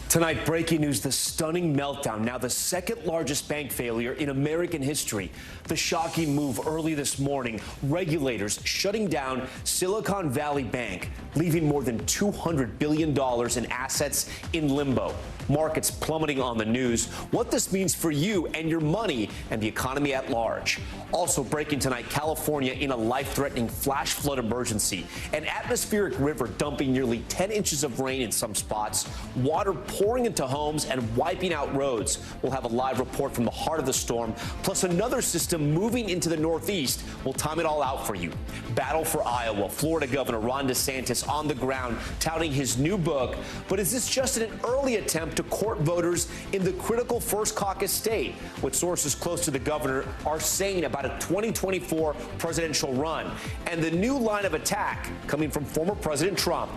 Tonight, breaking news, the stunning meltdown, now the second largest bank failure in American history. The shocking move early this morning, regulators shutting down Silicon Valley Bank, leaving more than $200 billion in assets in limbo. Markets plummeting on the news, what this means for you and your money and the economy at large. Also breaking tonight, California in a life-threatening flash flood emergency. An atmospheric river dumping nearly 10 inches of rain in some spots, water pouring into homes and wiping out roads. We'll have a live report from the heart of the storm, plus another system moving into the Northeast. We'll time it all out for you. Battle for Iowa. Florida Governor Ron DeSantis on the ground touting his new book. But is this just an early attempt to court voters in the critical first caucus state? What sources close to the governor are saying about a 2024 presidential run. And the new line of attack coming from former President Trump.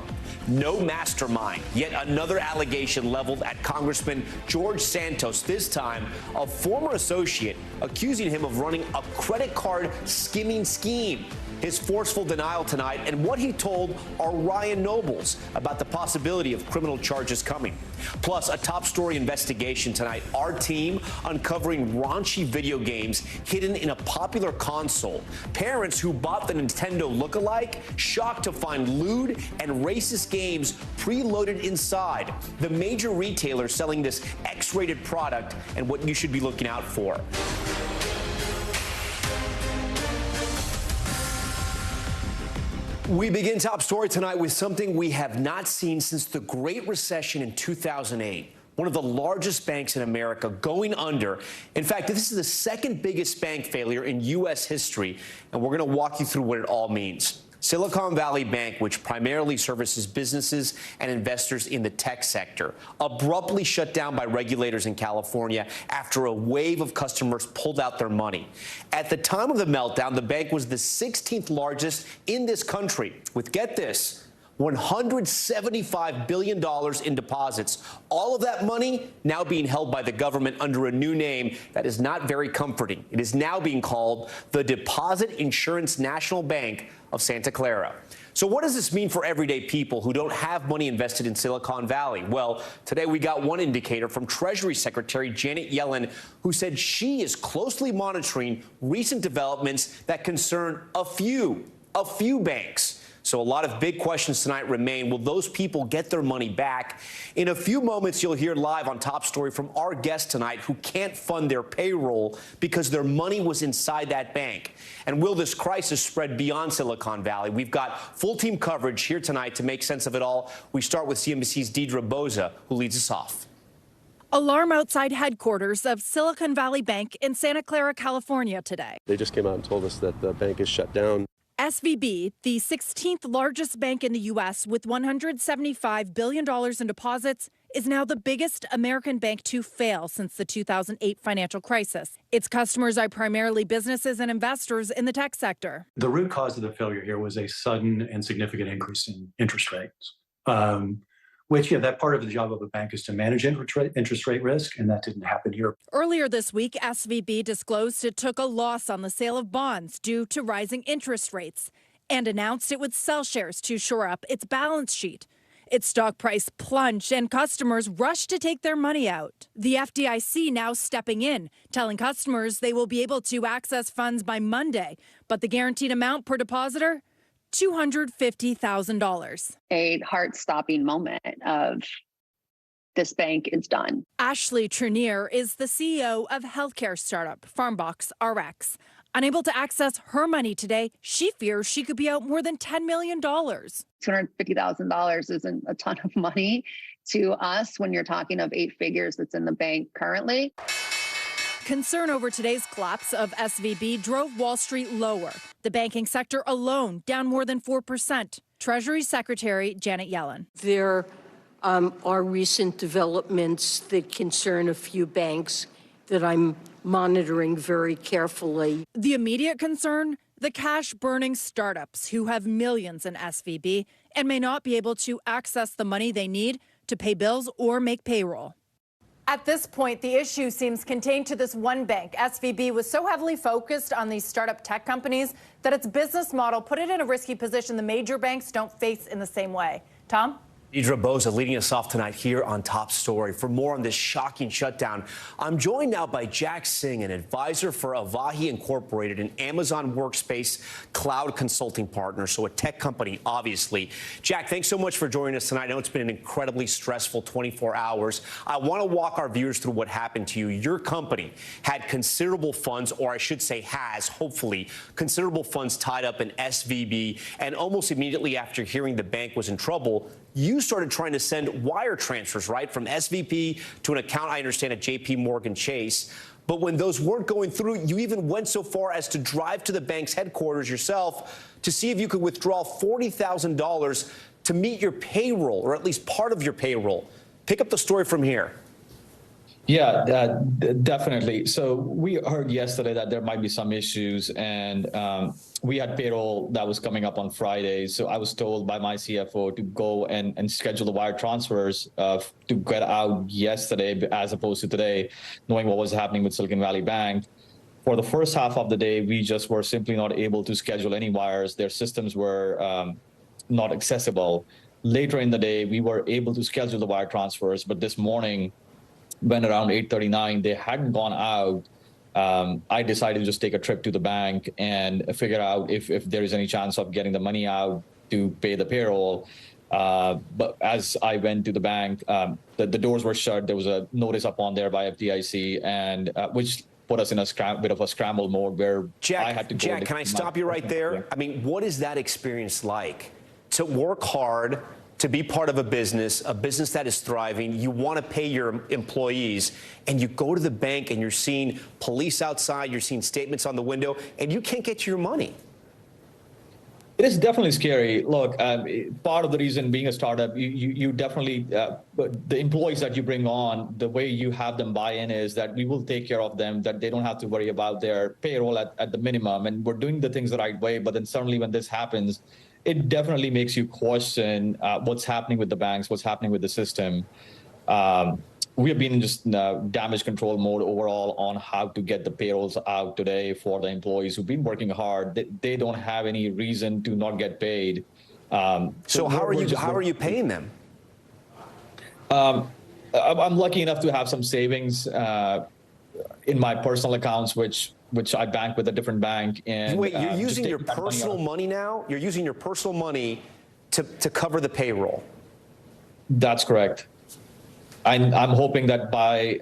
No mastermind. Yet another allegation leveled at Congressman George Santos, this time a former associate, accusing him of running a credit card skimming scheme. His forceful denial tonight and what he told Orion Nobles about the possibility of criminal charges coming. Plus, a top story investigation tonight. Our team uncovering raunchy video games hidden in a popular console. Parents who bought the Nintendo lookalike shocked to find lewd and racist games preloaded inside. The major retailer selling this X-rated product and what you should be looking out for. We begin top story tonight with something we have not seen since the Great Recession in 2008. One of the largest banks in America going under. In fact, this is the second biggest bank failure in U.S. history, and we're going to walk you through what it all means. Silicon Valley Bank, which primarily services businesses and investors in the tech sector, abruptly shut down by regulators in California after a wave of customers pulled out their money. At the time of the meltdown, the bank was the 16th largest in this country with, get this, $175 billion in deposits. All of that money now being held by the government under a new name that is not very comforting. It is now being called the Deposit Insurance National Bank of Santa Clara. So what does this mean for everyday people who don't have money invested in Silicon Valley? Well, today we got one indicator from Treasury Secretary Janet Yellen, who said she is closely monitoring recent developments that concern a few banks. So a lot of big questions tonight remain. Will those people get their money back? In a few moments, you'll hear live on Top Story from our guest tonight who can't fund their payroll because their money was inside that bank. And will this crisis spread beyond Silicon Valley? We've got full team coverage here tonight to make sense of it all. We start with CNBC's Deidre Boza, who leads us off. Alarm outside headquarters of Silicon Valley Bank in Santa Clara, California today. They just came out and told us that the bank is shut down. SVB, the 16th largest bank in the U.S. with $175 billion in deposits, is now the biggest American bank to fail since the 2008 financial crisis. Its customers are primarily businesses and investors in the tech sector. The root cause of the failure here was a sudden and significant increase in interest rates, which, that part of the job of a bank is to manage interest rate risk, and that didn't happen here. Earlier this week, SVB disclosed it took a loss on the sale of bonds due to rising interest rates and announced it would sell shares to shore up its balance sheet. Its stock price plunged and customers rushed to take their money out. The FDIC now stepping in, telling customers they will be able to access funds by Monday, but the guaranteed amount per depositor, $250,000. A heart-stopping moment of this bank is done. Ashley Trenier is the CEO of healthcare startup Farmbox RX. Unable to access her money today, she fears she could be out more than $10 million. $250,000 isn't a ton of money to us when you're talking of 8 figures that's in the bank currently. Concern over today's collapse of SVB drove Wall Street lower. The banking sector alone down more than 4%. Treasury Secretary Janet Yellen. There are recent developments that concern a few banks that I'm monitoring very carefully. The immediate concern? The cash-burning startups who have millions in SVB and may not be able to access the money they need to pay bills or make payroll. At this point, the issue seems contained to this one bank. SVB was so heavily focused on these startup tech companies that its business model put it in a risky position the major banks don't face in the same way. Tom? Idra Boza leading us off tonight here on Top Story. For more on this shocking shutdown, I'm joined now by Jack Singh, an advisor for Avahi Incorporated, an Amazon Workspace cloud consulting partner, so a tech company, obviously. Jack, thanks so much for joining us tonight. I know it's been an incredibly stressful 24 hours. I want to walk our viewers through what happened to you. Your company had considerable funds, or I should say has, hopefully, considerable funds tied up in SVB, and almost immediately after hearing the bank was in trouble, you started trying to send wire transfers, right, from SVP to an account, I understand, at JP Morgan Chase. But when those weren't going through, you even went so far as to drive to the bank's headquarters yourself to see if you could withdraw $40,000 to meet your payroll, or at least part of your payroll. Pick up the story from here. Yeah, definitely. So we heard yesterday that there might be some issues, and we had payroll that was coming up on Friday. So I was told by my CFO to go and schedule the wire transfers to get out yesterday as opposed to today, knowing what was happening with Silicon Valley Bank. For the first half of the day, we just were simply not able to schedule any wires. Their systems were not accessible. Later in the day, we were able to schedule the wire transfers, but this morning, when around 8:39, they hadn't gone out, I decided to just take a trip to the bank and figure out if there is any chance of getting the money out to pay the payroll. But as I went to the bank, the doors were shut. There was a notice up on there by FDIC, and which put us in a bit of a scramble mode where I had to go. Jack, can I stop you right there? I mean, what is that experience like? To work hard, to be part of a business that is thriving, you want to pay your employees, and you go to the bank and you're seeing police outside, you're seeing statements on the window, and you can't get your money. It is definitely scary. Look, part of the reason being a startup, you definitely, the employees that you bring on, the way you have them buy in is that we will take care of them, that they don't have to worry about their payroll at the minimum. And we're doing the things the right way. But then suddenly when this happens, it definitely makes you question what's happening with the banks, what's happening with the system. We have been in just damage control mode overall on how to get the payrolls out today for the employees who've been working hard. They don't have any reason to not get paid. So how are you paying them? I'm lucky enough to have some savings in my personal accounts, which I bank with a different bank. And wait, you're using your personal money now? You're using your personal money to cover the payroll? That's correct. I'm hoping that by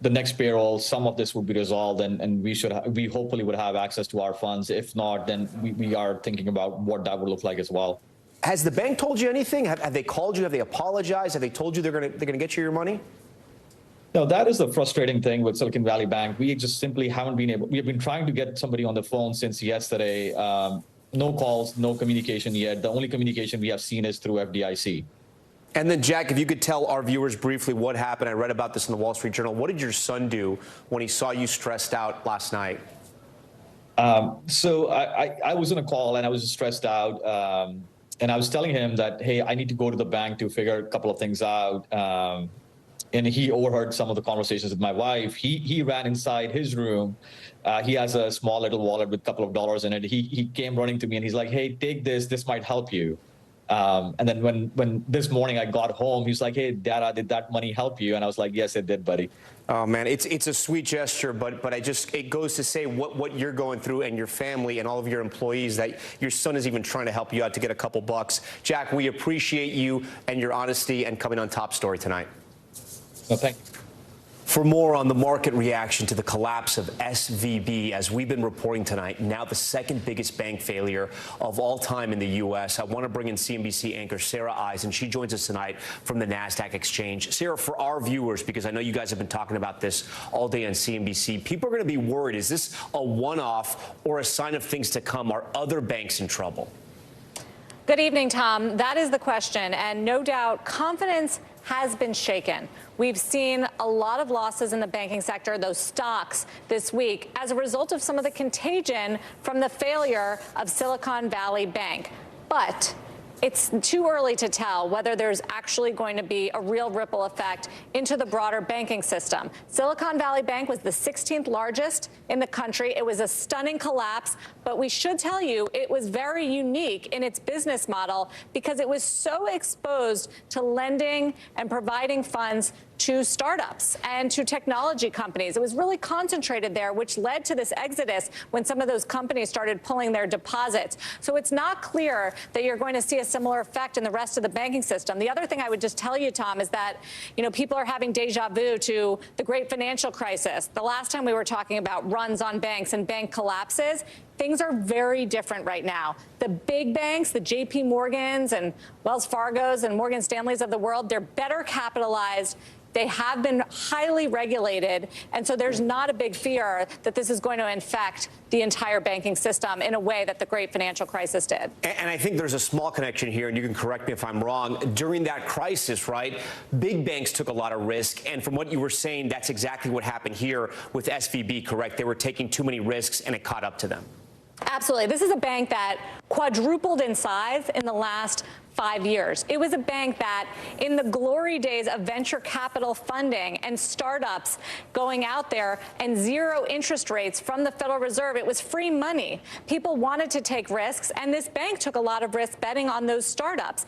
the next payroll, some of this will be resolved, and we hopefully would have access to our funds. If not, then we are thinking about what that would look like as well. Has the bank told you anything? Have they called you? Have they apologized? Have they told you they're going to get you your money? No, that is the frustrating thing with Silicon Valley Bank. We just simply haven't been able. We have been trying to get somebody on the phone since yesterday. No calls, no communication yet. The only communication we have seen is through FDIC. And then, Jack, if you could tell our viewers briefly what happened. I read about this in the Wall Street Journal. What did your son do when he saw you stressed out last night? So I was on a call and I was stressed out. And I was telling him that, hey, I need to go to the bank to figure a couple of things out. And he overheard some of the conversations with my wife. He ran inside his room. He has a small little wallet with a couple of dollars in it. He came running to me and he's like, hey, take this. This might help you. And then when this morning I got home, he was like, hey, Dad, did that money help you? And I was like, yes, it did, buddy. Oh, man, it's a sweet gesture, but it goes to say what you're going through and your family and all of your employees, that your son is even trying to help you out to get a couple bucks. Jack, we appreciate you and your honesty and coming on Top Story tonight. No, thank you. For more on the market reaction to the collapse of SVB, as we've been reporting tonight, now the second biggest bank failure of all time in the U.S., I want to bring in CNBC anchor Sarah Eisen. She joins us tonight from the NASDAQ exchange. Sarah, for our viewers, because I know you guys have been talking about this all day on CNBC, people are going to be worried. Is this a one-off or a sign of things to come? Are other banks in trouble? Good evening, Tom. That is the question. And no doubt, confidence has been shaken. We've seen a lot of losses in the banking sector, those stocks this week, as a result of some of the contagion from the failure of Silicon Valley Bank. But it's too early to tell whether there's actually going to be a real ripple effect into the broader banking system. Silicon Valley Bank was the 16th largest in the country. It was a stunning collapse, but we should tell you it was very unique in its business model because it was so exposed to lending and providing funds to startups and to technology companies. It was really concentrated there, which led to this exodus when some of those companies started pulling their deposits. So it's not clear that you're going to see a similar effect in the rest of the banking system. The other thing I would just tell you, Tom, is that, people are having deja vu to the great financial crisis. The last time we were talking about runs on banks and bank collapses, things are very different right now. The big banks, the JP Morgans and Wells Fargos and Morgan Stanleys of the world, they're better capitalized. They have been highly regulated, and so there's not a big fear that this is going to infect the entire banking system in a way that the great financial crisis did. And I think there's a small connection here, and you can correct me if I'm wrong. During that crisis, right, big banks took a lot of risk, and from what you were saying, that's exactly what happened here with SVB, correct? They were taking too many risks, and it caught up to them. Absolutely. This is a bank that quadrupled in size in the last 5 years. It was a bank that in the glory days of venture capital funding and startups going out there and zero interest rates from the Federal Reserve, it was free money. People wanted to take risks, and this bank took a lot of risks betting on those startups.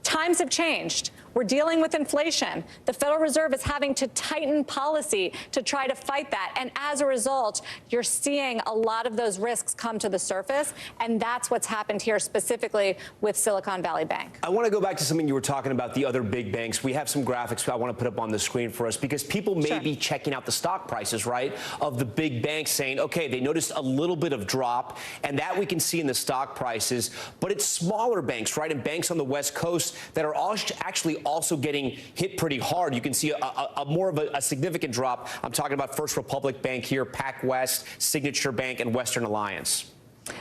Times have changed. We're dealing with inflation. The Federal Reserve is having to tighten policy to try to fight that. And as a result, you're seeing a lot of those risks come to the surface. And that's what's happened here specifically with Silicon Valley Bank. I want to go back to something you were talking about, the other big banks. We have some graphics I want to put up on the screen for us because people may be checking out the stock prices, right, of the big banks saying, okay, they noticed a little bit of drop, and that we can see in the stock prices. But it's smaller banks, right, and banks on the West Coast that are actually also getting hit pretty hard. You can see a more of a significant drop. I'm talking about First Republic Bank here, PacWest, Signature Bank, and Western Alliance.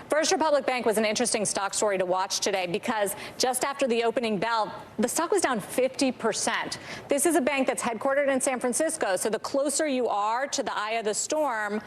First Republic Bank was an interesting stock story to watch today because just after the opening bell, the stock was down 50%. This is a bank that's headquartered in San Francisco, so the closer you are to the eye of the storm,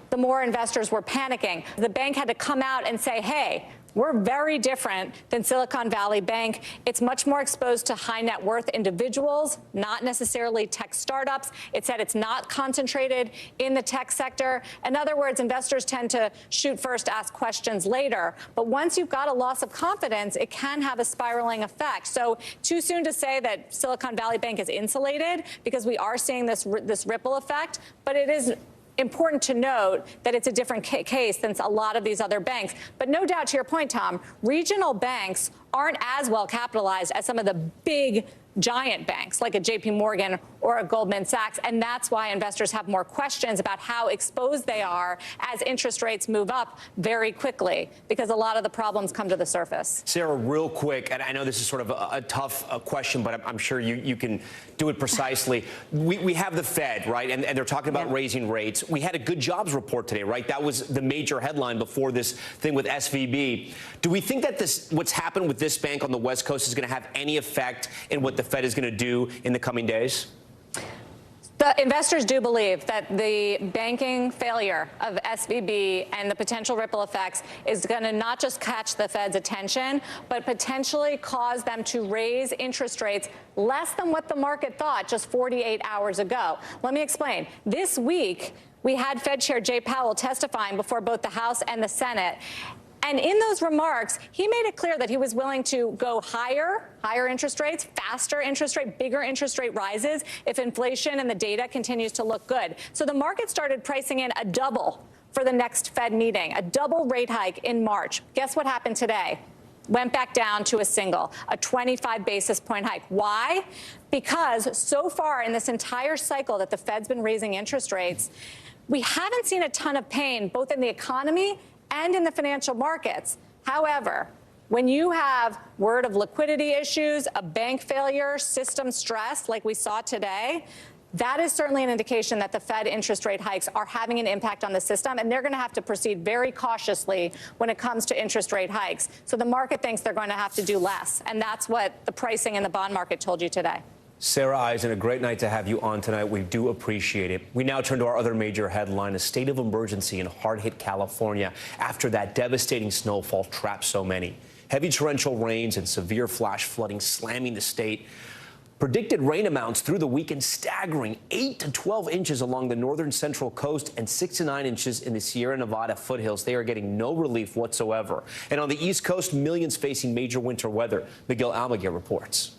the more investors were panicking. The bank had to come out and say, hey, we're very different than Silicon Valley Bank. It's much more exposed to high net worth individuals, not necessarily tech startups. It said it's not concentrated in the tech sector. In other words, investors tend to shoot first, ask questions later. But once you've got a loss of confidence, it can have a spiraling effect. So too soon to say that Silicon Valley Bank is insulated because we are seeing this ripple effect, but it is important to note that it's a different case than a lot of these other banks. But no doubt, to your point, Tom, regional banks aren't as well capitalized as some of the big giant banks like a JP Morgan or a Goldman Sachs. And that's why investors have more questions about how exposed they are as interest rates move up very quickly, because a lot of the problems come to the surface. Sarah, real quick, and I know this is sort of a tough question, but I'm sure you can do it precisely. We have the Fed, right? And they're talking about raising rates. We had a good jobs report today, right? That was the major headline before this thing with SVB. Do we think that what's happened with this bank on the West Coast is going to have any effect in what the Fed is going to do in the coming days? The investors do believe that the banking failure of SVB and the potential ripple effects is going to not just catch the Fed's attention, but potentially cause them to raise interest rates less than what the market thought just 48 hours ago. Let me explain. This week, we had Fed Chair Jay Powell testifying before both the House and the Senate. And in those remarks, he made it clear that he was willing to go higher interest rates, faster interest rate, bigger interest rate rises if inflation and the data continues to look good. So the market started pricing in a double for the next Fed meeting, a double rate hike in March. Guess what happened today? Went back down to a single, a 25 basis point hike. Why? Because so far in this entire cycle that the Fed's been raising interest rates, we haven't seen a ton of pain, both in the economy and in the financial markets. However, when you have word of liquidity issues, a bank failure, system stress like we saw today, that is certainly an indication that the Fed interest rate hikes are having an impact on the system, and they're going to have to proceed very cautiously when it comes to interest rate hikes. So the market thinks they're going to have to do less, and that's what the pricing in the bond market told you today. Sarah Eisen, a great night to have you on tonight. We do appreciate it. We now turn to our other major headline, a state of emergency in hard-hit California after that devastating snowfall trapped so many. Heavy torrential rains and severe flash flooding slamming the state. Predicted rain amounts through the weekend staggering 8 to 12 inches along the northern central coast and 6 to 9 inches in the Sierra Nevada foothills. They are getting no relief whatsoever. And on the East Coast, millions facing major winter weather. Miguel Almaguer reports.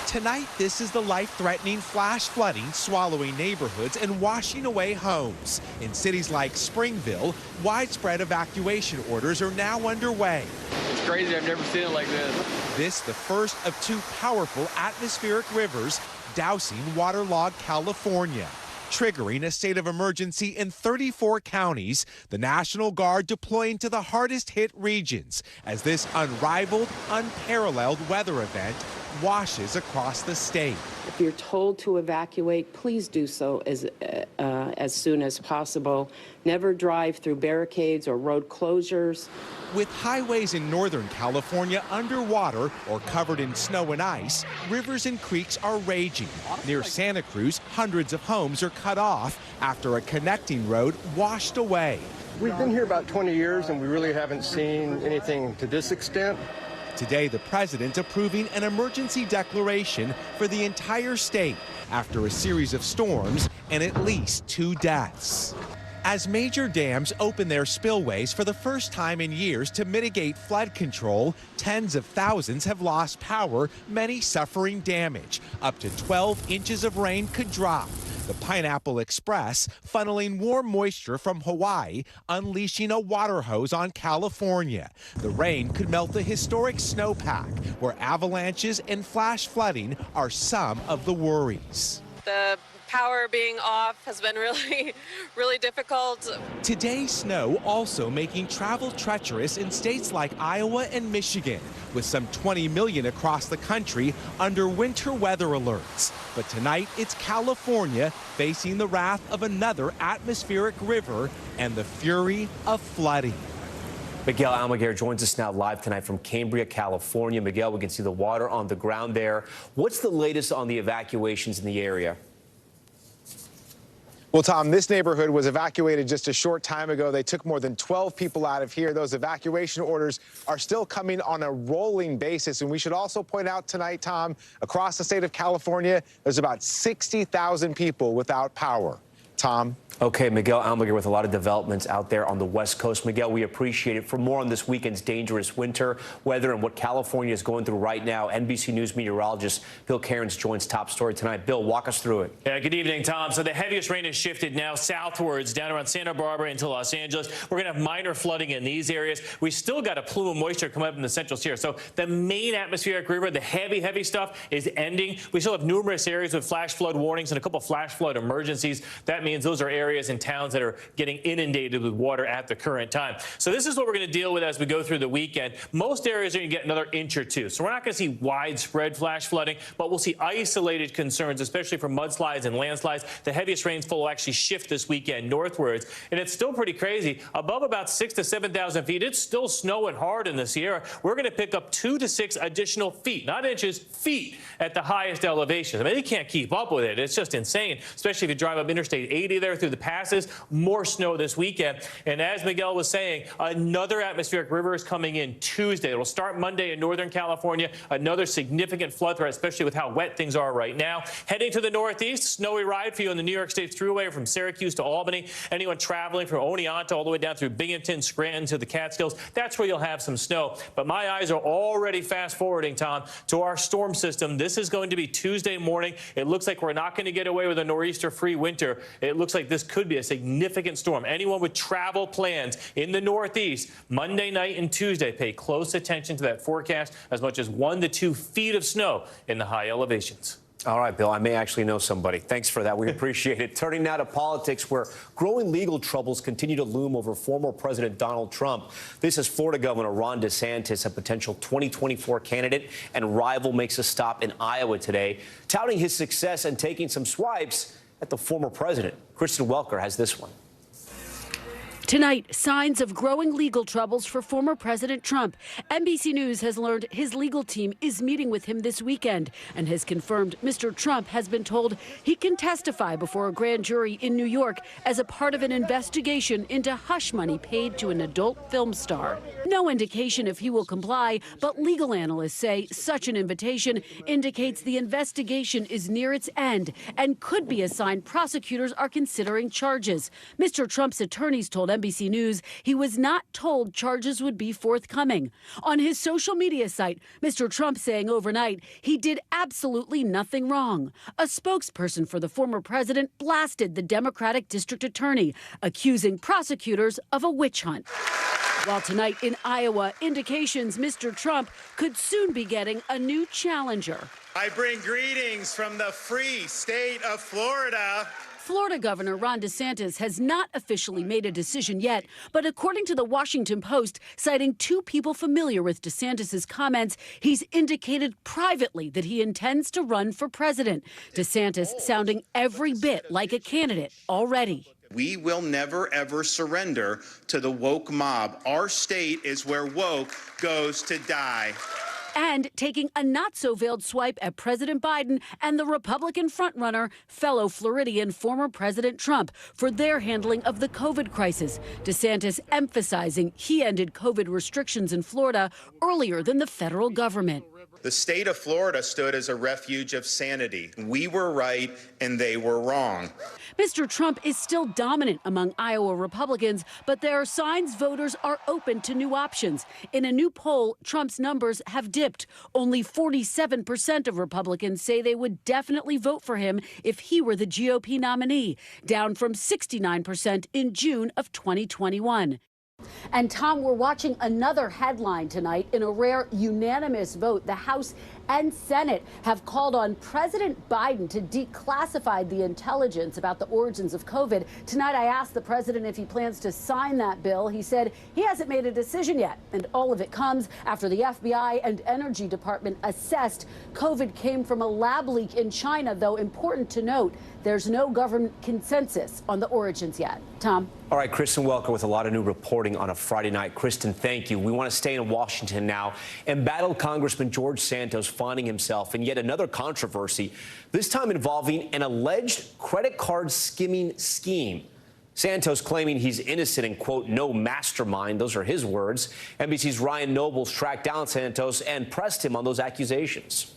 Tonight, this is the life-threatening flash flooding swallowing neighborhoods and washing away homes. In cities like Springville, widespread evacuation orders are now underway. It's crazy. I've never seen it like this. This, the first of two powerful atmospheric rivers dousing waterlogged California, triggering a state of emergency in 34 counties, the National Guard deploying to the hardest hit regions as this unrivaled, unparalleled weather event washes across the state. If you're told to evacuate, please do so as soon as possible. Never drive through barricades or road closures. With highways in Northern California underwater or covered in snow and ice, rivers and creeks are raging. Near Santa Cruz, hundreds of homes are cut off after a connecting road washed away. We've been here about 20 years and we really haven't seen anything to this extent. Today, the president approving an emergency declaration for the entire state after a series of storms and at least 2 deaths. As major dams open their spillways for the first time in years to mitigate flood control, tens of thousands have lost power, many suffering damage. Up to 12 inches of rain could drop. The Pineapple Express funneling warm moisture from Hawaii, unleashing a water hose on California. The rain could melt the historic snowpack, where avalanches and flash flooding are some of the worries. The power being off has been really difficult. Today's snow also making travel treacherous in states like Iowa and Michigan, with some 20 million across the country under winter weather alerts. But tonight, it's California facing the wrath of another atmospheric river and the fury of flooding. Miguel Almaguer joins us now live tonight from Cambria, California. Miguel, we can see the water on the ground there. What's the latest on the evacuations in the area? Well, Tom, this neighborhood was evacuated just a short time ago. They took more than 12 people out of here. Those evacuation orders are still coming on a rolling basis. And we should also point out tonight, Tom, across the state of California, there's about 60,000 people without power. Tom. Okay, Miguel Almaguer with a lot of developments out there on the West Coast. Miguel, we appreciate it. For more on this weekend's dangerous winter weather and what California is going through right now, NBC News meteorologist Bill Cairns joins Top Story tonight. Bill, walk us through it. Yeah, good evening, Tom. So the heaviest rain has shifted now southwards down around Santa Barbara into Los Angeles. We're going to have minor flooding in these areas. We still got a plume of moisture coming up in the central Sierra. So the main atmospheric river, the heavy stuff is ending. We still have numerous areas with flash flood warnings and a couple flash flood emergencies. That means those are areas and towns that are getting inundated with water at the current time. So this is what we're going to deal with as we go through the weekend. Most areas are going to get another inch or two. So we're not going to see widespread flash flooding, but we'll see isolated concerns, especially for mudslides and landslides. The heaviest rainfall will actually shift this weekend northwards. And it's still pretty crazy. Above about 6,000 to 7,000 feet, it's still snowing hard in the Sierra. We're going to pick up 2 to 6 additional feet, not inches, feet at the highest elevation. I mean, they can't keep up with it. It's just insane, especially if you drive up Interstate 80 there through the passes. More snow this weekend. And as Miguel was saying, another atmospheric river is coming in Tuesday. It'll start Monday in Northern California. Another significant flood threat, especially with how wet things are right now. Heading to the northeast, snowy ride for you on the New York State Thruway from Syracuse to Albany. Anyone traveling from Oneonta all the way down through Binghamton, Scranton to the Catskills, that's where you'll have some snow. But my eyes are already fast forwarding, Tom, to our storm system. This is going to be Tuesday morning. It looks like we're not going to get away with a nor'easter-free winter. It looks like this could be a significant storm. Anyone with travel plans in the Northeast, Monday night and Tuesday, pay close attention to that forecast. As much as 1 to 2 feet of snow in the high elevations. All right, Bill, I may actually know somebody. Thanks for that. We appreciate it. Turning now to politics, where growing legal troubles continue to loom over former President Donald Trump. This is Florida Governor Ron DeSantis, a potential 2024 candidate and rival, makes a stop in Iowa today, touting his success and taking some swipes at the former president. Kristen Welker has this one. Tonight, signs of growing legal troubles for former President Trump. NBC News has learned his legal team is meeting with him this weekend and has confirmed Mr. Trump has been told he can testify before a grand jury in New York as a part of an investigation into hush money paid to an adult film star. No indication if he will comply, but legal analysts say such an invitation indicates the investigation is near its end and could be a sign prosecutors are considering charges. Mr. Trump's attorneys told NBC News he was not told charges would be forthcoming. On his social media site, Mr. Trump saying overnight he did absolutely nothing wrong. A spokesperson for the former president blasted the Democratic district attorney, accusing prosecutors of a witch hunt. While tonight in Iowa, indications Mr. Trump could soon be getting a new challenger. I bring greetings from the free state of Florida. Florida Governor Ron DeSantis has not officially made a decision yet, but according to the Washington Post, citing two people familiar with DeSantis' comments, he's indicated privately that he intends to run for president. DeSantis sounding every bit like a candidate already. We will never, ever surrender to the woke mob. Our state is where woke goes to die. And taking a not-so-veiled swipe at President Biden and the Republican frontrunner, fellow Floridian former President Trump, for their handling of the COVID crisis. DeSantis emphasizing he ended COVID restrictions in Florida earlier than the federal government. The state of Florida stood as a refuge of sanity. We were right and they were wrong. Mr. Trump is still dominant among Iowa Republicans, but there are signs voters are open to new options. In a new poll, Trump's numbers have dipped. Only 47% of Republicans say they would definitely vote for him if he were the GOP nominee, down from 69% in June of 2021. And Tom, we're watching another headline tonight. In a rare unanimous vote, the House and Senate have called on President Biden to declassify the intelligence about the origins of COVID. Tonight, I asked the president if he plans to sign that bill. He said he hasn't made a decision yet. And all of it comes after the FBI and Energy Department assessed COVID came from a lab leak in China, though important to note, there's no government consensus on the origins yet. Tom? All right, Kristen Welker with a lot of new reporting on a Friday night. Kristen, thank you. We want to stay in Washington now. Embattled Congressman George Santos finding himself in yet another controversy, this time involving an alleged credit card skimming scheme. Santos claiming he's innocent and, quote, no mastermind. Those are his words. NBC's Ryan Nobles tracked down Santos and pressed him on those accusations.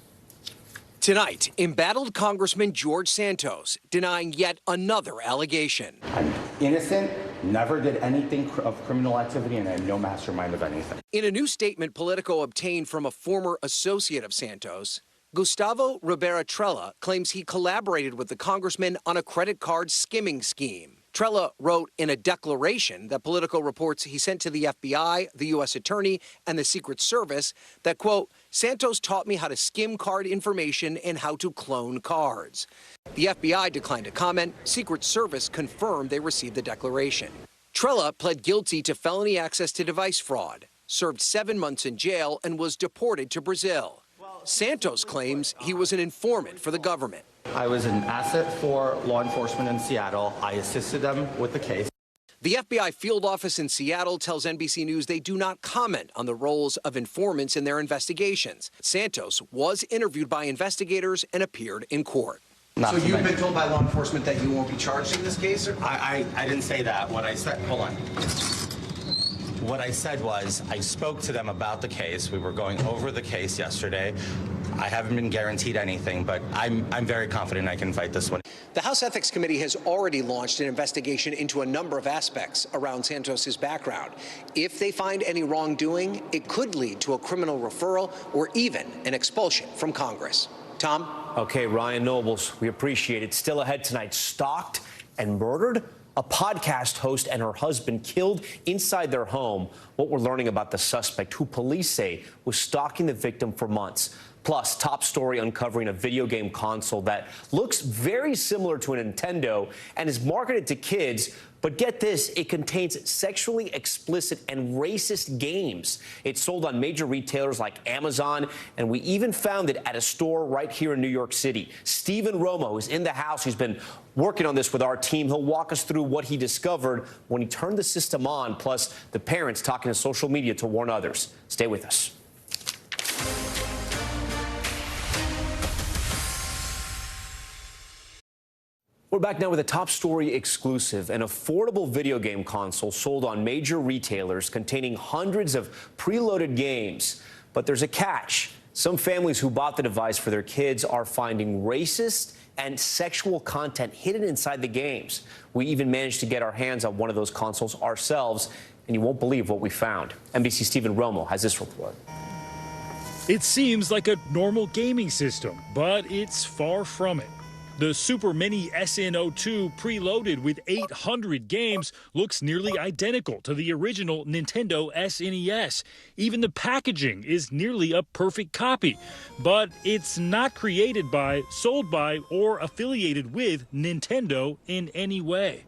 Tonight, embattled Congressman George Santos denying yet another allegation. I'm innocent, never did anything of criminal activity, and I am no mastermind of anything. In a new statement Politico obtained from a former associate of Santos, Gustavo Rivera Trella claims he collaborated with the congressman on a credit card skimming scheme. Trella wrote in a declaration that Politico reports he sent to the FBI, the U.S. Attorney, and the Secret Service that, quote, Santos taught me how to skim card information and how to clone cards. The FBI declined to comment. Secret Service confirmed they received the declaration. Trella pled guilty to felony access to device fraud, served 7 months in jail, and was deported to Brazil. Santos claims he was an informant for the government. I was an asset for law enforcement in Seattle. I assisted them with the case. The FBI field office in Seattle tells NBC News they do not comment on the roles of informants in their investigations. Santos was interviewed by investigators and appeared in court. So you've been told by law enforcement that you won't be charged in this case? I didn't say that. What I said, hold on. What I said was I spoke to them about the case. We were going over the case yesterday. I haven't been guaranteed anything, but I'm very confident I can fight this one. The House Ethics Committee has already launched an investigation into a number of aspects around Santos's background. If they find any wrongdoing, it could lead to a criminal referral or even an expulsion from Congress. Tom? Okay, Ryan Nobles, we appreciate it. Still ahead tonight, stalked and murdered? A podcast host and her husband killed inside their home. What we're learning about the suspect, who police say was stalking the victim for months. Plus, top story uncovering a video game console that looks very similar to a Nintendo and is marketed to kids. But get this, it contains sexually explicit and racist games. It's sold on major retailers like Amazon, and we even found it at a store right here in New York City. Stephen Romo is in the house. He's been working on this with our team. He'll walk us through what he discovered when he turned the system on, plus the parents talking to social media to warn others. Stay with us. We're back now with a top story exclusive. An affordable video game console sold on major retailers containing hundreds of preloaded games. But there's a catch. Some families who bought the device for their kids are finding racist and sexual content hidden inside the games. We even managed to get our hands on one of those consoles ourselves, and you won't believe what we found. NBC's Stephen Romo has this report. It seems like a normal gaming system, but it's far from it. The Super Mini SN02, preloaded with 800 games, looks nearly identical to the original Nintendo SNES. Even the packaging is nearly a perfect copy. But it's not created by, sold by, or affiliated with Nintendo in any way.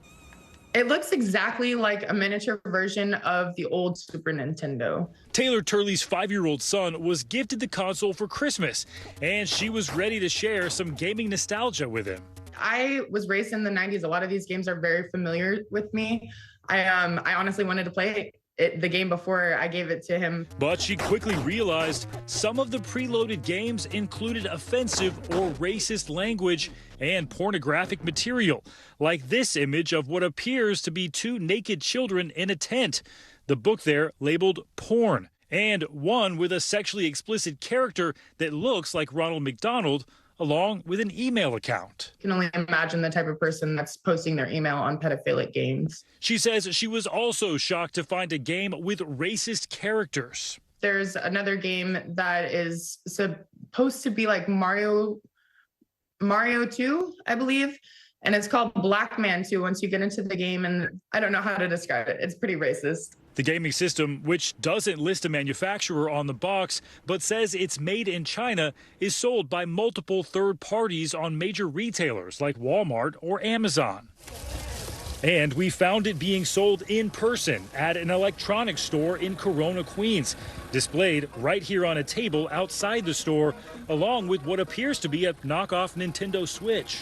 It looks exactly like a miniature version of the old Super Nintendo. Taylor Turley's 5-year-old son was gifted the console for Christmas, and she was ready to share some gaming nostalgia with him. I was raised in the 90s. A lot of these games are very familiar with me. I honestly wanted to play the game before I gave it to him. But she quickly realized some of the preloaded games included offensive or racist language and pornographic material, like this image of what appears to be 2 naked children in a tent. The book there labeled porn, and one with a sexually explicit character that looks like Ronald McDonald, along with an email account. You can only imagine the type of person that's posting their email on pedophilic games. She says she was also shocked to find a game with racist characters. There's another game that is supposed to be like Mario 2, I believe. And it's called Black Man 2 once you get into the game, and I don't know how to describe it. It's pretty racist. The gaming system, which doesn't list a manufacturer on the box, but says it's made in China, is sold by multiple third parties on major retailers like Walmart or Amazon. And we found it being sold in person at an electronics store in Corona, Queens, displayed right here on a table outside the store, along with what appears to be a knockoff Nintendo Switch.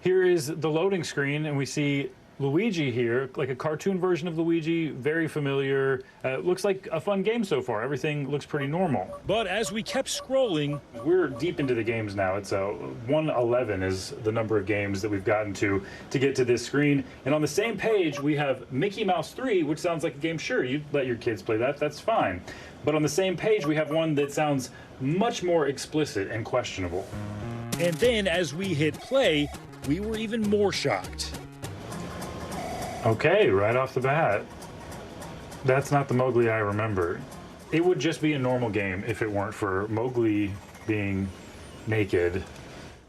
Here is the loading screen, and we see Luigi here, like a cartoon version of Luigi, very familiar. Looks like a fun game so far. Everything looks pretty normal. But as we kept scrolling, we're deep into the games now. It's 111 is the number of games that we've gotten to get to this screen. And on the same page, we have Mickey Mouse 3, which sounds like a game. Sure, you'd let your kids play that. That's fine. But on the same page, we have one that sounds much more explicit and questionable. And then as we hit play, we were even more shocked. Okay, right off the bat, that's not the Mowgli I remember. It would just be a normal game if it weren't for Mowgli being naked.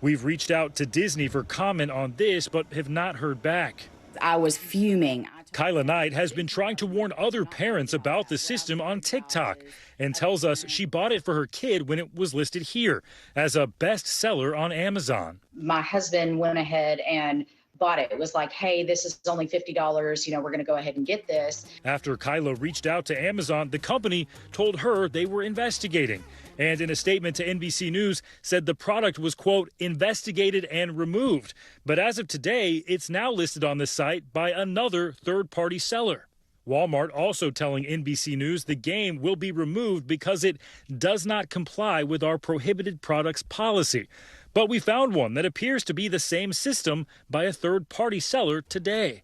We've reached out to Disney for comment on this, but have not heard back. I was fuming. Kyla Knight has been trying to warn other parents about the system on TikTok and tells us she bought it for her kid when it was listed here as a bestseller on Amazon. My husband went ahead and bought it. It was like, hey, this is only $50. We're going to go ahead and get this. After Kyla reached out to Amazon, the company told her they were investigating. And in a statement to NBC News, said the product was, quote, investigated and removed. But as of today, it's now listed on the site by another third-party seller. Walmart also telling NBC News the game will be removed because it does not comply with our prohibited products policy. But we found one that appears to be the same system by a third-party seller today.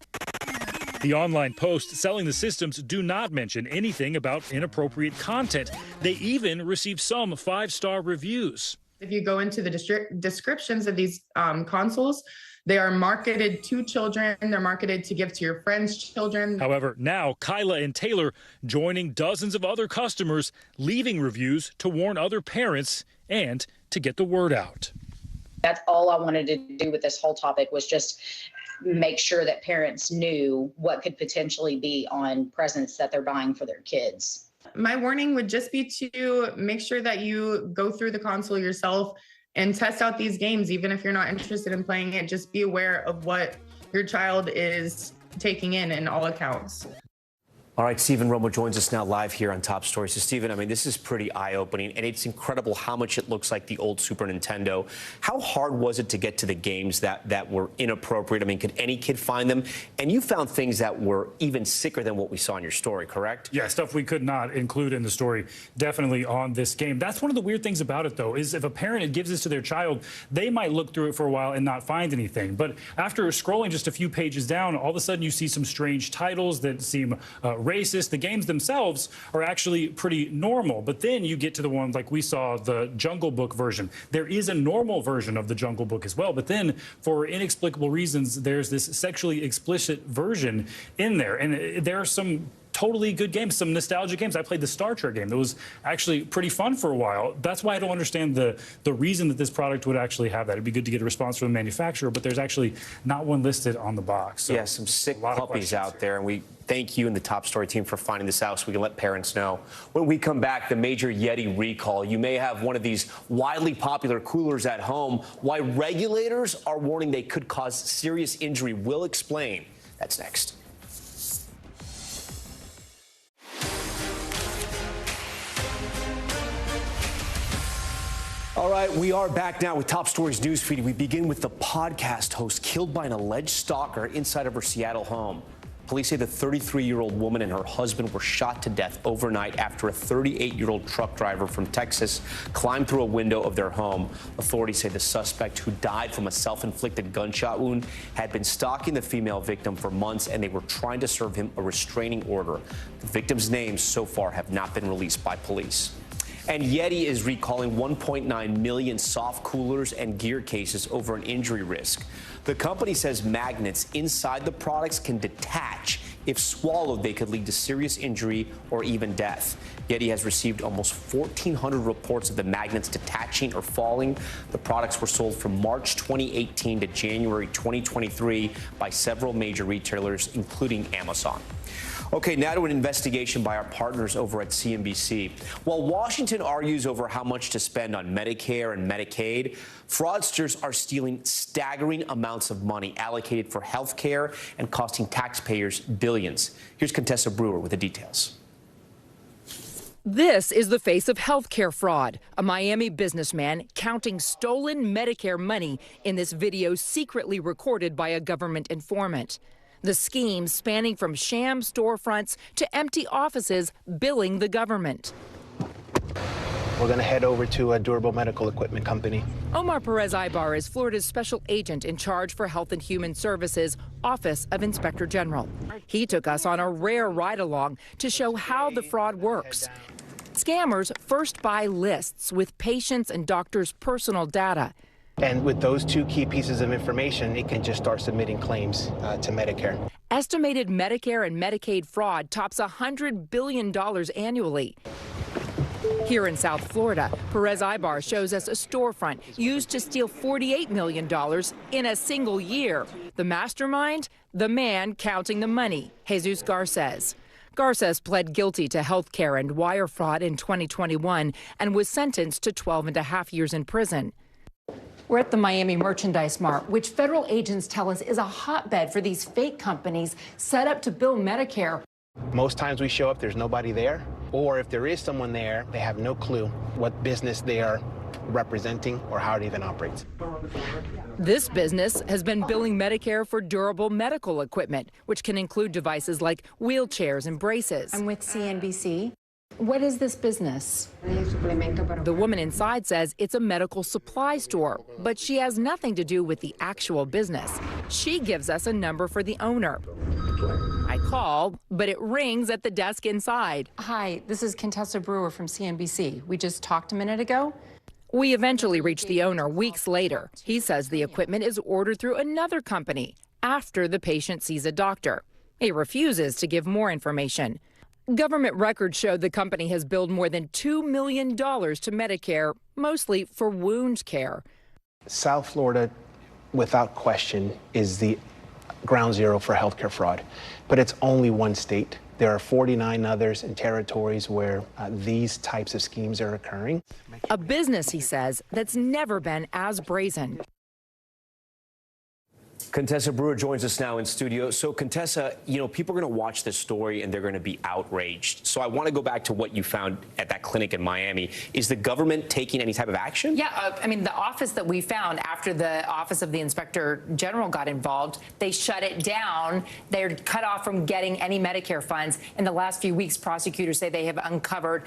The online posts selling the systems do not mention anything about inappropriate content. They even receive some 5-star reviews. If you go into the descriptions of these consoles, they are marketed to children. They're marketed to give to your friends' children. However, now Kyla and Taylor joining dozens of other customers, leaving reviews to warn other parents and to get the word out. That's all I wanted to do with this whole topic, was just make sure that parents knew what could potentially be on presents that they're buying for their kids. My warning would just be to make sure that you go through the console yourself and test out these games. Even if you're not interested in playing it, just be aware of what your child is taking in all accounts. All right, Stephen Romo joins us now live here on Top Story. So, Stephen, I mean, this is pretty eye-opening, and it's incredible how much it looks like the old Super Nintendo. How hard was it to get to the games that were inappropriate? I mean, could any kid find them? And you found things that were even sicker than what we saw in your story, correct? Yeah, stuff we could not include in the story, definitely on this game. That's one of the weird things about it, though, is if a parent gives this to their child, they might look through it for a while and not find anything. But after scrolling just a few pages down, all of a sudden you see some strange titles that seem racist. The games themselves are actually pretty normal, but then you get to the ones like we saw, the Jungle Book version. There is a normal version of the Jungle Book as well, but then for inexplicable reasons, there's this sexually explicit version in there, and there are some totally good games, some nostalgic games. I played the Star Trek game. That was actually pretty fun for a while. That's why I don't understand the reason that this product would actually have that. It'd be good to get a response from the manufacturer, but there's actually not one listed on the box. So yeah, some sick puppies out there, and we thank you and the Top Story team for finding this out so we can let parents know. When we come back, the major Yeti recall. You may have one of these widely popular coolers at home. Why regulators are warning they could cause serious injury. We'll explain. That's next. All right, we are back now with Top Stories Newsfeed. We begin with the podcast host killed by an alleged stalker inside of her Seattle home. Police say the 33-year-old woman and her husband were shot to death overnight after a 38-year-old truck driver from Texas climbed through a window of their home. Authorities say the suspect, who died from a self-inflicted gunshot wound, had been stalking the female victim for months, and they were trying to serve him a restraining order. The victims' names so far have not been released by police. And Yeti is recalling 1.9 million soft coolers and gear cases over an injury risk. The company says magnets inside the products can detach. If swallowed, they could lead to serious injury or even death. Yeti has received almost 1,400 reports of the magnets detaching or falling. The products were sold from March 2018 to January 2023 by several major retailers, including Amazon. Okay, now to an investigation by our partners over at CNBC. While Washington argues over how much to spend on Medicare and Medicaid, fraudsters are stealing staggering amounts of money allocated for health care and costing taxpayers billions. Here's Contessa Brewer with the details. This is the face of healthcare fraud. A Miami businessman counting stolen Medicare money in this video secretly recorded by a government informant. The scheme spanning from sham storefronts to empty offices billing the government. We're going to head over to a durable medical equipment company. Omar Perez-Ibar is Florida's special agent in charge for Health and Human Services, Office of Inspector General. He took us on a rare ride-along to show how the fraud works. Scammers first buy lists with patients' and doctors' personal data. And with those two key pieces of information, it can just start submitting claims to Medicare. Estimated Medicare and Medicaid fraud tops $100 billion annually. Here in South Florida, Perez-Ibar shows us a storefront used to steal $48 million in a single year. The mastermind? The man counting the money, Jesus Garces. Garces pled guilty to health care and wire fraud in 2021 and was sentenced to 12.5 years in prison. We're at the Miami Merchandise Mart, which federal agents tell us is a hotbed for these fake companies set up to bill Medicare. Most times we show up, there's nobody there, or if there is someone there, they have no clue what business they are representing or how it even operates. This business has been billing Medicare for durable medical equipment, which can include devices like wheelchairs and braces. I'm with CNBC. What is this business? The woman inside says it's a medical supply store, but she has nothing to do with the actual business. She gives us a number for the owner. I call, but it rings at the desk inside. Hi, this is Contessa Brewer from CNBC. We just talked a minute ago. We eventually reached the owner weeks later. He says the equipment is ordered through another company after the patient sees a doctor. He refuses to give more information. Government records show the company has billed more than $2 million to Medicare, mostly for wound care. South Florida, without question, is the ground zero for healthcare fraud. But it's only one state. There are 49 others in territories where these types of schemes are occurring. A business, he says, that's never been as brazen. Contessa Brewer joins us now in studio. So, Contessa, you know, people are going to watch this story and they're going to be outraged. So I want to go back to what you found at that clinic in Miami. Is the government taking any type of action? Yeah, I mean, the office that we found after the Office of the Inspector General got involved, they shut it down. They're cut off from getting any Medicare funds. In the last few weeks, prosecutors say they have uncovered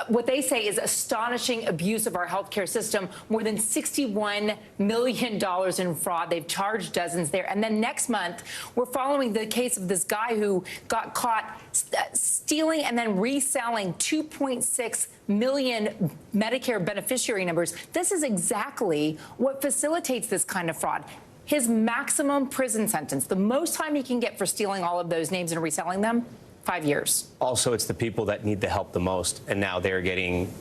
what they say is astonishing abuse of our healthcare system, more than $61 million in fraud. They've charged dozens there. And then next month, we're following the case of this guy who got caught stealing and then reselling 2.6 million Medicare beneficiary numbers. This is exactly what facilitates this kind of fraud. His maximum prison sentence, the most time he can get for stealing all of those names and reselling them, 5 years. Also, it's the people that need the help the most, and now they're getting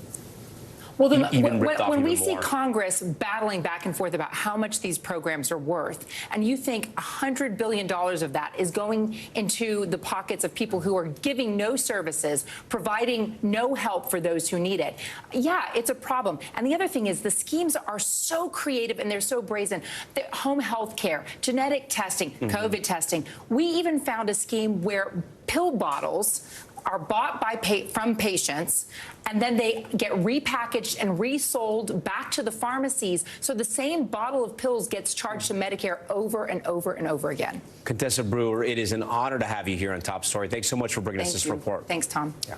even ripped off when we see Congress battling back and forth about how much these programs are worth, and you think $100 billion of that is going into the pockets of people who are giving no services, providing no help for those who need it. Yeah, it's a problem. And the other thing is the schemes are so creative and they're so brazen. The home health care, genetic testing, COVID testing. We even found a scheme where pill bottles are bought from patients, and then they get repackaged and resold back to the pharmacies. So the same bottle of pills gets charged to Medicare over and over and over again. Contessa Brewer, it is an honor to have you here on Top Story. Thanks so much for bringing us this report. Thanks, Tom. Yeah.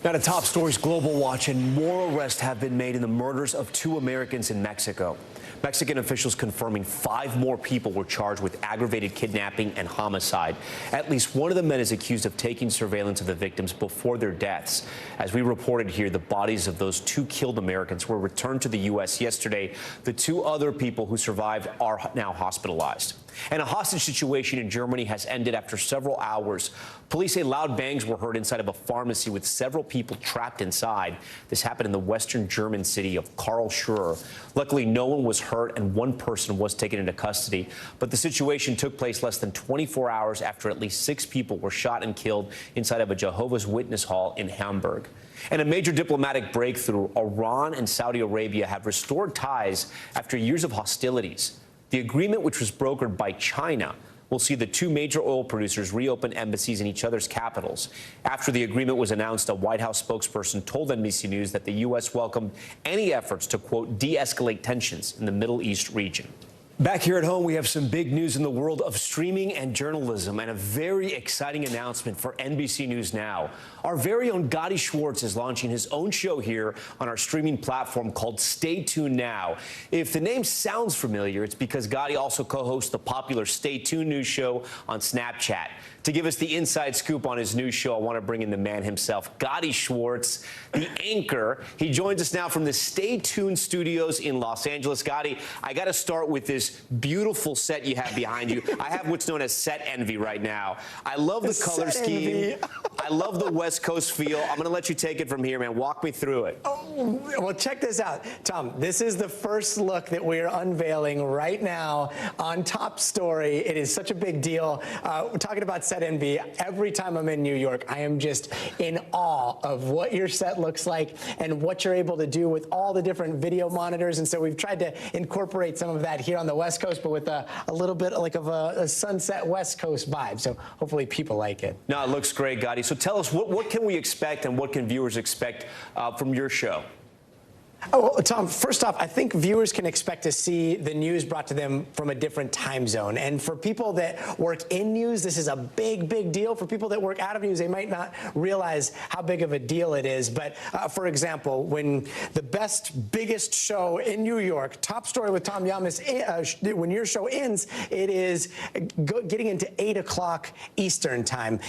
Now to Top Stories Global Watch, and more arrests have been made in the murders of 2 Americans in Mexico. Mexican officials confirming 5 more people were charged with aggravated kidnapping and homicide. At least one of the men is accused of taking surveillance of the victims before their deaths. As we reported here, the bodies of those 2 killed Americans were returned to the U.S. yesterday. The 2 other people who survived are now hospitalized. And a hostage situation in Germany has ended after several hours. Police say loud bangs were heard inside of a pharmacy with several people trapped inside. This happened in the western German city of Karlsruhe. Luckily, no one was hurt and one person was taken into custody. But the situation took place less than 24 hours after at least 6 people were shot and killed inside of a Jehovah's Witness hall in Hamburg. And a major diplomatic breakthrough, Iran and Saudi Arabia have restored ties after years of hostilities. The agreement, which was brokered by China, will see the 2 major oil producers reopen embassies in each other's capitals. After the agreement was announced, a White House spokesperson told NBC News that the U.S. welcomed any efforts to, quote, de-escalate tensions in the Middle East region. Back here at home, we have some big news in the world of streaming and journalism, and a very exciting announcement for NBC News Now. Our very own Gadi Schwartz is launching his own show here on our streaming platform called Stay Tuned Now. If the name sounds familiar, it's because Gadi also co-hosts the popular Stay Tuned News show on Snapchat. To give us the inside scoop on his new show, I want to bring in the man himself, Gadi Schwartz, the anchor. He joins us now from the Stay Tuned studios in Los Angeles. Gadi, I got to start with this beautiful set you have behind you. I have what's known as set envy right now. I love the color scheme. I love the West Coast feel. I'm going to let you take it from here, man. Walk me through it. Oh, well, check this out. Tom, this is the first look that we're unveiling right now on Top Story. It is such a big deal. We're talking about set envy. Every time I'm in New York, I am just in awe of what your set looks like and what you're able to do with all the different video monitors. And so we've tried to incorporate some of that here on the West Coast, but with a little bit like of a sunset West Coast vibe. So hopefully people like it. No, it looks great, Gadi. So tell us, what can we expect and what can viewers expect from your show? Oh, well, Tom, first off, I think viewers can expect to see the news brought to them from a different time zone. And for people that work in news, this is a big, big deal. For people that work out of news, they might not realize how big of a deal it is. But for example, when the biggest show in New York, Top Story with Tom Llamas, when your show ends, it is getting into 8 o'clock Eastern time.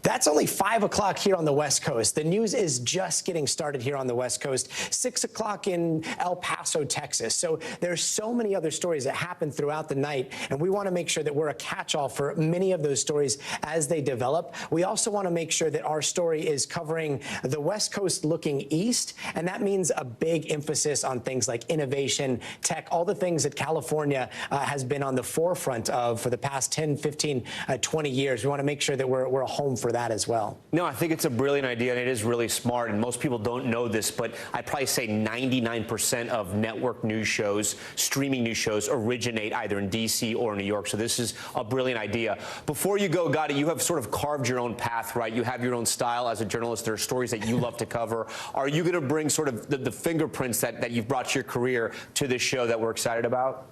That's only 5 o'clock here on the West Coast. The news is just getting started here on the West Coast, 6 o'clock in El Paso, Texas. So there's so many other stories that happen throughout the night, and we want to make sure that we're a catch-all for many of those stories as they develop. We also want to make sure that our story is covering the West Coast looking east, and that means a big emphasis on things like innovation, tech, all the things that California has been on the forefront of for the past 10, 15, 20 years. We want to make sure that we're a home for that as well. No, I think it's a brilliant idea, and it is really smart, and most people don't know this, but I'd probably say 99% of network news shows, streaming news shows, originate either in D.C. or New York, so this is a brilliant idea. Before you go, Gotti, you have sort of carved your own path, right? You have your own style as a journalist. There are stories that you love to cover. Are you going to bring sort of the fingerprints that you've brought to your career to this show that we're excited about?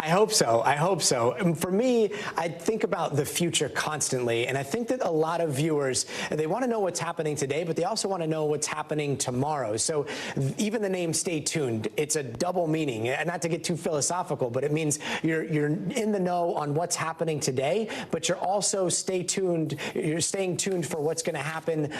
I hope so. I hope so. And for me, I think about the future constantly, and I think that a lot of viewers, they want to know what's happening today, but they also want to know what's happening tomorrow. So even the name Stay Tuned, it's a double meaning. And not to get too philosophical, but it means you're in the know on what's happening today, but you're also staying tuned for what's going to happen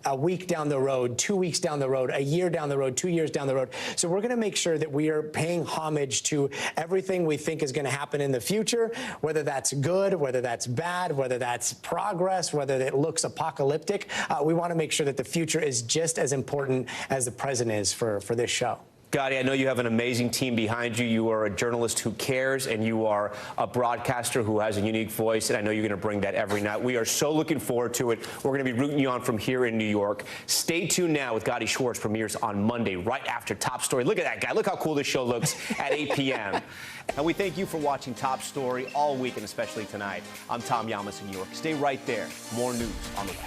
a week down the road, 2 weeks down the road, a year down the road, 2 years down the road. So we're going to make sure that we are paying homage to everything we think is going to happen in the future, whether that's good, whether that's bad, whether that's progress, whether it looks apocalyptic. We want to make sure that the future is just as important as the present is for this show. Gotti, I know you have an amazing team behind you. You are a journalist who cares, and you are a broadcaster who has a unique voice, and I know you're going to bring that every night. We are so looking forward to it. We're going to be rooting you on from here in New York. Stay tuned now with Gotti Schwartz premieres on Monday, right after Top Story. Look at that guy. Look how cool this show looks at 8 p.m. And we thank you for watching Top Story all week, and especially tonight. I'm Tom Llamas in New York. Stay right there. More news on the way.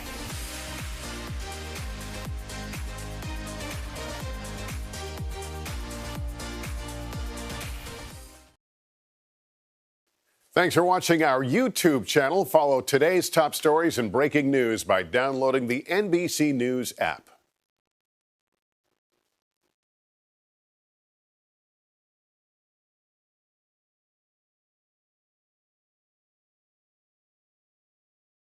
Thanks for watching our YouTube channel. Follow today's top stories and breaking news by downloading the NBC News app.